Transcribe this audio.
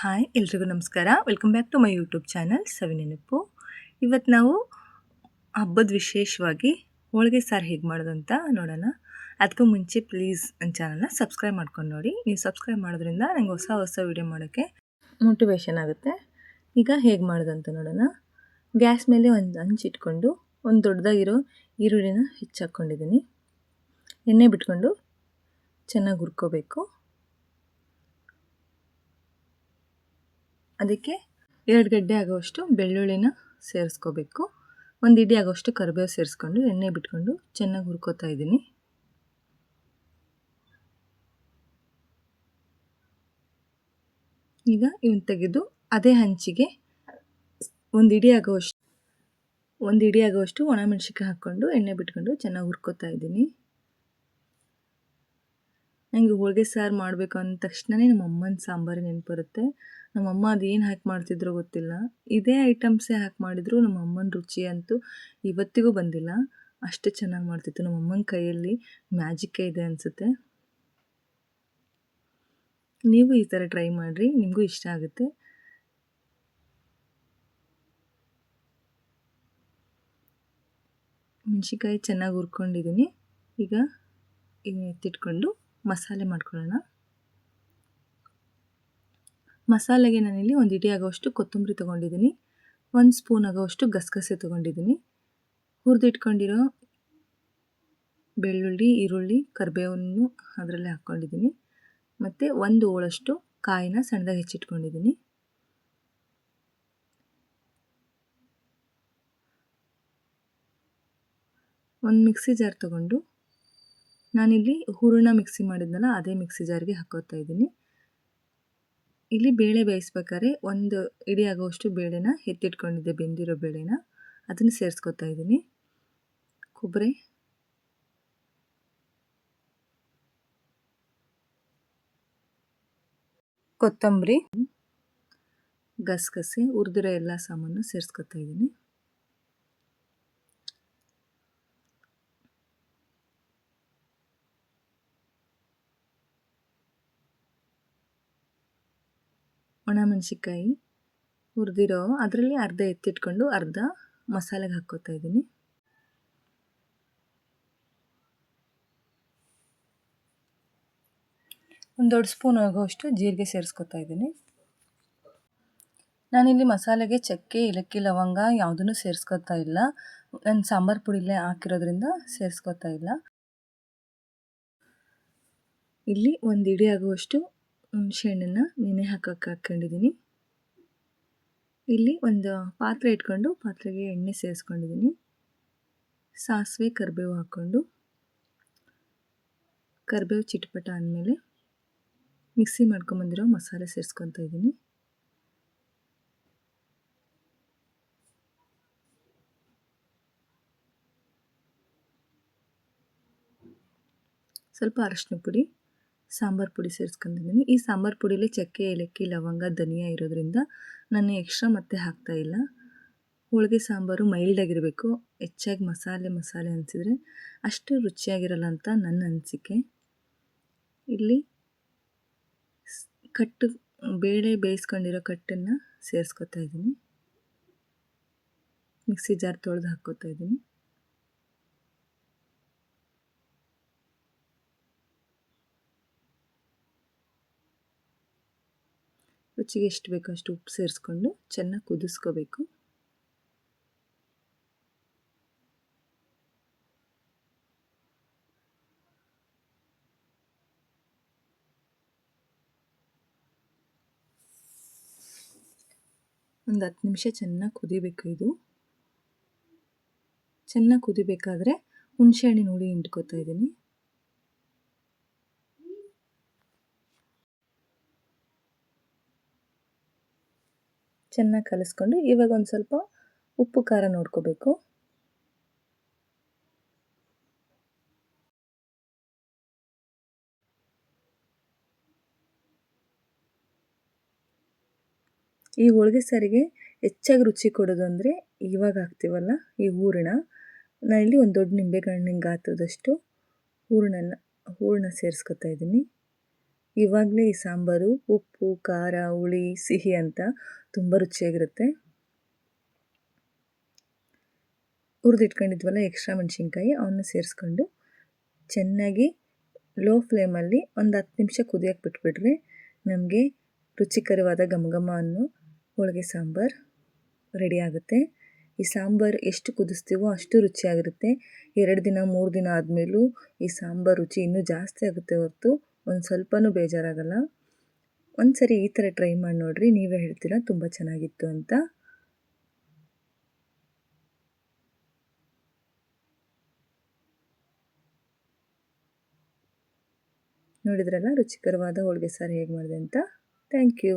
Hi ಎಲ್ರಿಗೂ ನಮಸ್ಕಾರ. Welcome back to my YouTube channel Savinenapu. ಇವತ್ತು ನಾವು ಹಬ್ಬದ ವಿಶೇಷವಾಗಿ ಹೋಳಿಗೆ ಸಾರು ಹೇಗೆ ಮಾಡೋದಂತ ನೋಡೋಣ. ಅದಕ್ಕೂ ಮುಂಚೆ ಪ್ಲೀಸ್ ನನ್ನ ಚಾನಲ್ನ ಸಬ್ಸ್ಕ್ರೈಬ್ ಮಾಡ್ಕೊಂಡು ನೋಡಿ. ನೀವು ಸಬ್ಸ್ಕ್ರೈಬ್ ಮಾಡೋದ್ರಿಂದ ನನಗೆ ಹೊಸ ವಿಡಿಯೋ ಮಾಡೋಕ್ಕೆ ಮೋಟಿವೇಶನ್ ಆಗುತ್ತೆ. ಈಗ ಹೇಗೆ ಮಾಡೋದಂತ ನೋಡೋಣ. ಗ್ಯಾಸ್ ಮೇಲೆ ಒಂದು ಹಂಚಿಟ್ಕೊಂಡು ಒಂದು ದೊಡ್ಡದಾಗಿರೋ ಈರುಳ್ಳಿನ ಹೆಚ್ಚಾಕ್ಕೊಂಡಿದ್ದೀನಿ. ಎಣ್ಣೆ ಬಿಟ್ಕೊಂಡು ಚೆನ್ನಾಗಿ ಹುರ್ಕೋಬೇಕು. ಅದಕ್ಕೆ 2 ಗಡ್ಡೆ ಆಗೋವಷ್ಟು ಬೆಳ್ಳುಳ್ಳಿನ ಸೇರಿಸ್ಕೋಬೇಕು. 1 ಇಡಿ ಆಗೋವಷ್ಟು ಕರಿಬೇವು ಸೇರಿಸ್ಕೊಂಡು ಎಣ್ಣೆ ಬಿಟ್ಕೊಂಡು ಚೆನ್ನಾಗಿ ಹುರ್ಕೋತಾ ಇದ್ದೀನಿ. ಈಗ ಇವನ್ನ ತೆಗೆದು ಅದೇ ಹಂಚಿಗೆ 1 ಇಡಿ ಆಗೋವಷ್ಟು ಒಣಮೆಣಸಿನ್ಕಾಯಿ ಹಾಕ್ಕೊಂಡು ಎಣ್ಣೆ ಬಿಟ್ಕೊಂಡು ಚೆನ್ನಾಗಿ ಹುರ್ಕೋತಾ ಇದ್ದೀನಿ. ನನಗೆ ಹೋಳಿಗೆ ಸಾರು ಮಾಡಬೇಕು ಅಂದ ತಕ್ಷಣವೇ ನಮ್ಮ ಅಮ್ಮನ ಸಾಂಬಾರು ನೆನಪು ಬರುತ್ತೆ. ನಮ್ಮಮ್ಮ ಅದೇನು ಹಾಕಿ ಮಾಡ್ತಿದ್ರೋ ಗೊತ್ತಿಲ್ಲ. ಇದೇ ಐಟಮ್ಸೇ ಹಾಕಿ ಮಾಡಿದ್ರು ನಮ್ಮ ಅಮ್ಮನ ರುಚಿ ಅಂತೂ ಇವತ್ತಿಗೂ ಬಂದಿಲ್ಲ. ಅಷ್ಟು ಚೆನ್ನಾಗಿ ಮಾಡ್ತಿತ್ತು. ನಮ್ಮ ಅಮ್ಮನ ಕೈಯಲ್ಲಿ ಮ್ಯಾಜಿಕ್ಕೇ ಇದೆ ಅನಿಸುತ್ತೆ. ನೀವು ಈ ಥರ ಟ್ರೈ ಮಾಡಿರಿ, ನಿಮಗೂ ಇಷ್ಟ ಆಗುತ್ತೆ. ಮೆಣಸಿನ್ಕಾಯಿ ಚೆನ್ನಾಗಿ ಹುರ್ಕೊಂಡಿದ್ದೀನಿ. ಈಗ ಎತ್ತಿಟ್ಕೊಂಡು ಮಸಾಲೆ ಮಾಡ್ಕೊಳ್ಳೋಣ. ಮಸಾಲೆಗೆ ನಾನಿಲ್ಲಿ 1 ಇಡಿ ಆಗೋವಷ್ಟು ಕೊತ್ತಂಬರಿ ತೊಗೊಂಡಿದ್ದೀನಿ. 1 ಸ್ಪೂನ್ ಆಗೋವಷ್ಟು ಗಸಗಸೆ ತೊಗೊಂಡಿದ್ದೀನಿ. ಹುರಿದಿಟ್ಕೊಂಡಿರೋ ಬೆಳ್ಳುಳ್ಳಿ, ಈರುಳ್ಳಿ, ಕರಿಬೇವನ್ನು ಅದರಲ್ಲೇ ಹಾಕ್ಕೊಂಡಿದ್ದೀನಿ. ಮತ್ತು 1 ಹೋಳಷ್ಟು ಕಾಯಿನ ಸಣ್ಣದಾಗಿ ಹೆಚ್ಚಿಟ್ಕೊಂಡಿದ್ದೀನಿ. ಒಂದು ಮಿಕ್ಸಿ ಜಾರ್ ತೊಗೊಂಡು ನಾನಿಲ್ಲಿ ಹೂರಣ ಮಿಕ್ಸಿ ಮಾಡಿದ್ನಲ್ಲ ಅದೇ ಮಿಕ್ಸಿ ಜಾರ್ಗೆ ಹಾಕೋತಾ ಇದ್ದೀನಿ. ಇಲ್ಲಿ ಬೇಳೆ ಬೇಯಿಸ್ಬೇಕಾದ್ರೆ 1 ಇಡಿ ಆಗೋವಷ್ಟು ಬೇಳೆನ ಎತ್ತಿಟ್ಕೊಂಡಿದ್ದೆ, ಬೆಂದಿರೋ ಬೇಳೆನ ಅದನ್ನು ಸೇರಿಸ್ಕೊತಾ ಇದ್ದೀನಿ. ಕೊಬ್ಬರಿ, ಕೊತ್ತಂಬರಿ, ಗಸಗಸೆ, ಹುರಿದಿರೋ ಎಲ್ಲ ಸಾಮಾನು ಸೇರಿಸ್ಕೊತಾ ಇದ್ದೀನಿ. ಒಣಮೆಣಸಿನ್ಕಾಯಿ ಹುರಿದಿರೋ ಅದರಲ್ಲಿ ಅರ್ಧ ಎತ್ತಿಟ್ಕೊಂಡು ಅರ್ಧ ಮಸಾಲೆಗೆ ಹಾಕ್ಕೋತಾ ಇದ್ದೀನಿ. ಒಂದು ದೊಡ್ಡ ಸ್ಪೂನ್ ಆಗೋವಷ್ಟು ಜೀರಿಗೆ ಸೇರಿಸ್ಕೊತಾ ಇದ್ದೀನಿ. ನಾನಿಲ್ಲಿ ಮಸಾಲೆಗೆ ಚಕ್ಕೆ, ಏಲಕ್ಕಿ, ಲವಂಗ ಯಾವುದನ್ನು ಸೇರಿಸ್ಕೊತಾ ಇಲ್ಲ. ನಾನು ಸಾಂಬಾರು ಪುಡಿಲೇ ಹಾಕಿರೋದ್ರಿಂದ ಸೇರಿಸ್ಕೊತಾ ಇಲ್ಲ. ಇಲ್ಲಿ 1 ಇಡಿ ಆಗುವಷ್ಟು ಹುಣಸೆಹಣ್ಣನ್ನು ನೆನೆ ಹಾಕೊಂಡಿದ್ದೀನಿ. ಇಲ್ಲಿ ಒಂದು ಪಾತ್ರೆ ಇಟ್ಕೊಂಡು ಪಾತ್ರೆಗೆ ಎಣ್ಣೆ ಸೇರಿಸ್ಕೊಂಡಿದ್ದೀನಿ. ಸಾಸಿವೆ, ಕರಿಬೇವು ಹಾಕ್ಕೊಂಡು ಕರಿಬೇವು ಚಿಟಪಟ ಅಂದಮೇಲೆ ಮಿಕ್ಸಿ ಮಾಡ್ಕೊಂಬಂದಿರೋ ಮಸಾಲೆ ಸೇರಿಸ್ಕೊತಾ ಇದ್ದೀನಿ. ಸ್ವಲ್ಪ ಅರಶಿನ ಪುಡಿ, ಸಾಂಬಾರು ಪುಡಿ ಸೇರಿಸ್ಕೊಂಡಿದ್ದೀನಿ. ಈ ಸಾಂಬಾರು ಪುಡಿಲಿ ಚಕ್ಕೆ, ಏಲಕ್ಕಿ, ಲವಂಗ, ಧನಿಯಾ ಇರೋದ್ರಿಂದ ನಾನು ಎಕ್ಸ್ಟ್ರಾ ಮತ್ತೆ ಹಾಕ್ತಾ ಇಲ್ಲ. ಹೋಳಿಗೆ ಸಾಂಬಾರು ಮೈಲ್ಡಾಗಿರಬೇಕು. ಹೆಚ್ಚಾಗಿ ಮಸಾಲೆ ಅನಿಸಿದರೆ ಅಷ್ಟು ರುಚಿಯಾಗಿರಲ್ಲ ಅಂತ ನನ್ನ ಅನಿಸಿಕೆ. ಇಲ್ಲಿ ಬೇಳೆ ಬೇಯಿಸ್ಕೊಂಡಿರೋ ಕಟ್ಟನ್ನು ಸೇರಿಸ್ಕೊತಾ ಇದ್ದೀನಿ. ಮಿಕ್ಸಿ ಜಾರ್ ತೊಳೆದು ಹಾಕ್ಕೋತಾ ಇದ್ದೀನಿ. ರುಚಿಗೆ ಎಷ್ಟು ಬೇಕೋ ಅಷ್ಟು ಉಪ್ಪು ಸೇರಿಸ್ಕೊಂಡು ಚೆನ್ನಾಗಿ ಕುದಿಸ್ಕೋಬೇಕು. ಒಂದು 10 ನಿಮಿಷ ಚೆನ್ನಾಗಿ ಕುದಿಬೇಕು. ಇದು ಚೆನ್ನಾಗಿ ಕುದಿಬೇಕಾದ್ರೆ ಹುಣಸೆಹಣ್ಣಿನ ಹುಳಿ ಹಿಂಡ್ಕೋತಾ ಇದ್ದೀನಿ. ಚೆನ್ನಾಗಿ ಕಲಿಸ್ಕೊಂಡು ಇವಾಗ ಒಂದು ಸ್ವಲ್ಪ ಉಪ್ಪು ಖಾರ ನೋಡ್ಕೋಬೇಕು. ಈ ಹೋಳಿಗೆ ಸಾರಿಗೆ ಹೆಚ್ಚಾಗಿ ರುಚಿ ಕೊಡೋದು ಅಂದರೆ ಇವಾಗ ಹಾಕ್ತೀವಲ್ಲ ಈ ಹೂರಣ. ನಾನಿಲ್ಲಿ ಒಂದು ದೊಡ್ಡ ನಿಂಬೆಹಣ್ಣಿನ ಗಾತ್ರದಷ್ಟು ಹೂರಣ ಸೇರಿಸ್ಕೊತಾ ಇದ್ದೀನಿ. ಇವಾಗಲೇ ಈ ಸಾಂಬಾರು ಉಪ್ಪು, ಖಾರ, ಹುಳಿ, ಸಿಹಿ ಅಂತ ತುಂಬ ರುಚಿಯಾಗಿರುತ್ತೆ. ಹುರಿದಿಟ್ಕೊಂಡಿದ್ವಲ್ಲ ಎಕ್ಸ್ಟ್ರಾ ಮೆಣಸಿನ್ಕಾಯಿ ಅವನ್ನ ಸೇರಿಸ್ಕೊಂಡು ಚೆನ್ನಾಗಿ ಲೋ ಫ್ಲೇಮಲ್ಲಿ ಒಂದು 10 ನಿಮಿಷ ಕುದಿಯೋಕ್ಕೆ ಬಿಟ್ಬಿಟ್ರೆ ನಮಗೆ ರುಚಿಕರವಾದ ಘಮ ಅನ್ನೋ ಹೋಳಿಗೆ ಸಾಂಬಾರು ರೆಡಿ ಆಗುತ್ತೆ. ಈ ಸಾಂಬಾರು ಎಷ್ಟು ಕುದಿಸ್ತೀವೋ ಅಷ್ಟು ರುಚಿಯಾಗಿರುತ್ತೆ. 2 ದಿನ 3 ದಿನ ಆದಮೇಲೂ ಈ ಸಾಂಬಾರು ರುಚಿ ಇನ್ನೂ ಜಾಸ್ತಿ ಆಗುತ್ತೆ ಹೊರತು ಒಂದು ಸ್ವಲ್ಪನೂ ಬೇಜಾರಾಗಲ್ಲ. ಒಂದು ಸರಿ ಈ ಥರ ಟ್ರೈ ಮಾಡಿ ನೋಡಿರಿ, ನೀವೇ ಹೇಳ್ತೀರಾ ತುಂಬ ಚೆನ್ನಾಗಿತ್ತು ಅಂತ. ನೋಡಿದ್ರಲ್ಲ ರುಚಿಕರವಾದ ಹೋಳಿಗೆ ಸಾರು ಹೇಗೆ ಮಾಡಿದೆ ಅಂತ. Thank you.